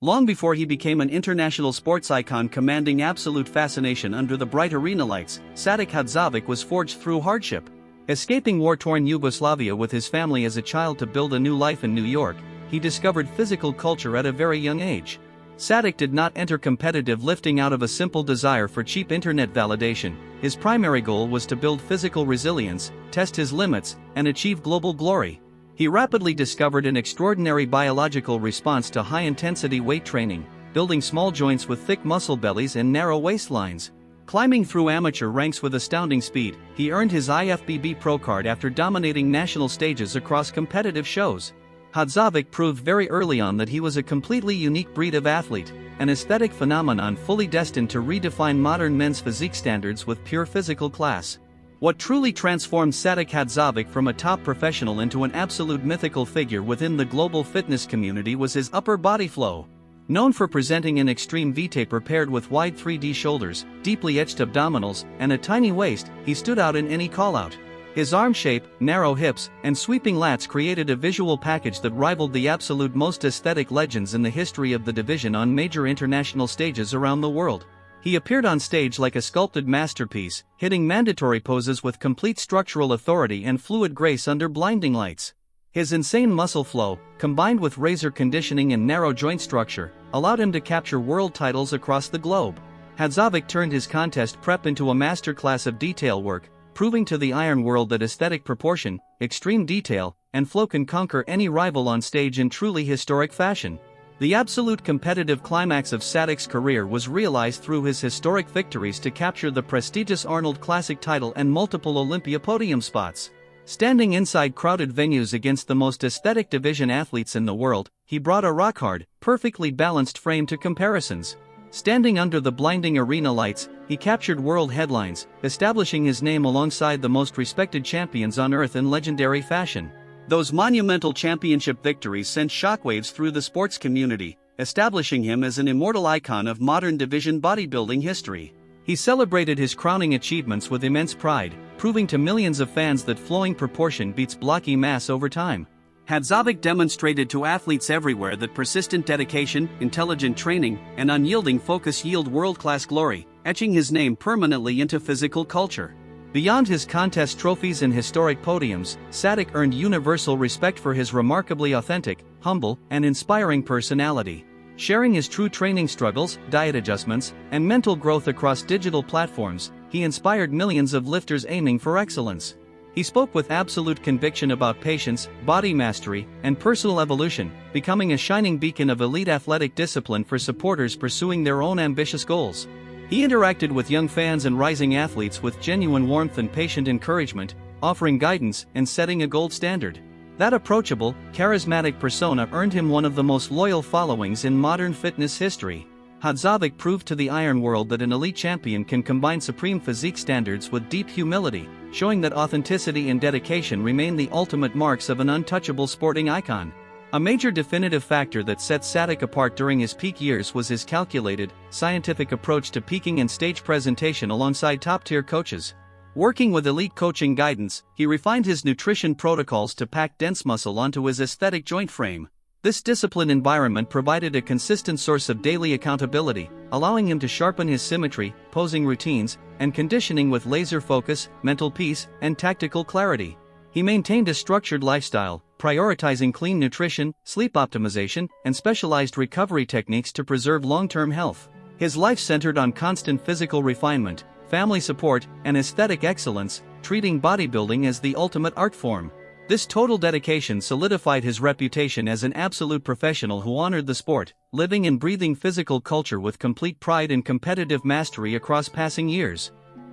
Long before he became an international sports icon commanding absolute fascination under the bright arena lights, Sadik Hadzovic was forged through hardship. Escaping war-torn Yugoslavia with his family as a child to build a new life in New York, he discovered physical culture at a very young age. Sadik did not enter competitive lifting out of a simple desire for cheap internet validation. His primary goal was to build physical resilience, test his limits, and achieve global glory. He rapidly discovered an extraordinary biological response to high-intensity weight training, building small joints with thick muscle bellies and narrow waistlines. Climbing through amateur ranks with astounding speed, he earned his IFBB Pro card after dominating national stages across competitive shows. Hadzovic proved very early on that he was a completely unique breed of athlete, an aesthetic phenomenon fully destined to redefine modern men's physique standards with pure physical class. What truly transformed Sadik Hadzovic from a top professional into an absolute mythical figure within the global fitness community was his upper body flow. Known for presenting an extreme V-taper paired with wide 3D shoulders, deeply etched abdominals, and a tiny waist, he stood out in any call-out. His arm shape, narrow hips, and sweeping lats created a visual package that rivaled the absolute most aesthetic legends in the history of the division on major international stages around the world. He appeared on stage like a sculpted masterpiece, hitting mandatory poses with complete structural authority and fluid grace under blinding lights. His insane muscle flow, combined with razor conditioning and narrow joint structure, allowed him to capture world titles across the globe. Hadzovic turned his contest prep into a masterclass of detail work, proving to the iron world that aesthetic proportion, extreme detail, and flow can conquer any rival on stage in truly historic fashion. The absolute competitive climax of Sadik's career was realized through his historic victories to capture the prestigious Arnold Classic title and multiple Olympia podium spots. Standing inside crowded venues against the most aesthetic division athletes in the world, he brought a rock-hard, perfectly balanced frame to comparisons. Standing under the blinding arena lights, he captured world headlines, establishing his name alongside the most respected champions on earth in legendary fashion. Those monumental championship victories sent shockwaves through the sports community, establishing him as an immortal icon of modern division bodybuilding history. He celebrated his crowning achievements with immense pride, proving to millions of fans that flowing proportion beats blocky mass over time. Hadzovic demonstrated to athletes everywhere that persistent dedication, intelligent training, and unyielding focus yield world-class glory, etching his name permanently into physical culture. Beyond his contest trophies and historic podiums, Sadik earned universal respect for his remarkably authentic, humble, and inspiring personality. Sharing his true training struggles, diet adjustments, and mental growth across digital platforms, he inspired millions of lifters aiming for excellence. He spoke with absolute conviction about patience, body mastery, and personal evolution, becoming a shining beacon of elite athletic discipline for supporters pursuing their own ambitious goals. He interacted with young fans and rising athletes with genuine warmth and patient encouragement, offering guidance and setting a gold standard. That approachable, charismatic persona earned him one of the most loyal followings in modern fitness history. Hadzovic proved to the iron world that an elite champion can combine supreme physique standards with deep humility, showing that authenticity and dedication remain the ultimate marks of an untouchable sporting icon. A major definitive factor that set Sadik apart during his peak years was his calculated, scientific approach to peaking and stage presentation alongside top-tier coaches. Working with elite coaching guidance, he refined his nutrition protocols to pack dense muscle onto his aesthetic joint frame. This disciplined environment provided a consistent source of daily accountability, allowing him to sharpen his symmetry, posing routines, and conditioning with laser focus, mental peace, and tactical clarity. He maintained a structured lifestyle, prioritizing clean nutrition, sleep optimization, and specialized recovery techniques to preserve long-term health. His life centered on constant physical refinement, family support, and aesthetic excellence, treating bodybuilding as the ultimate art form. This total dedication solidified his reputation as an absolute professional who honored the sport, living and breathing physical culture with complete pride and competitive mastery across passing years.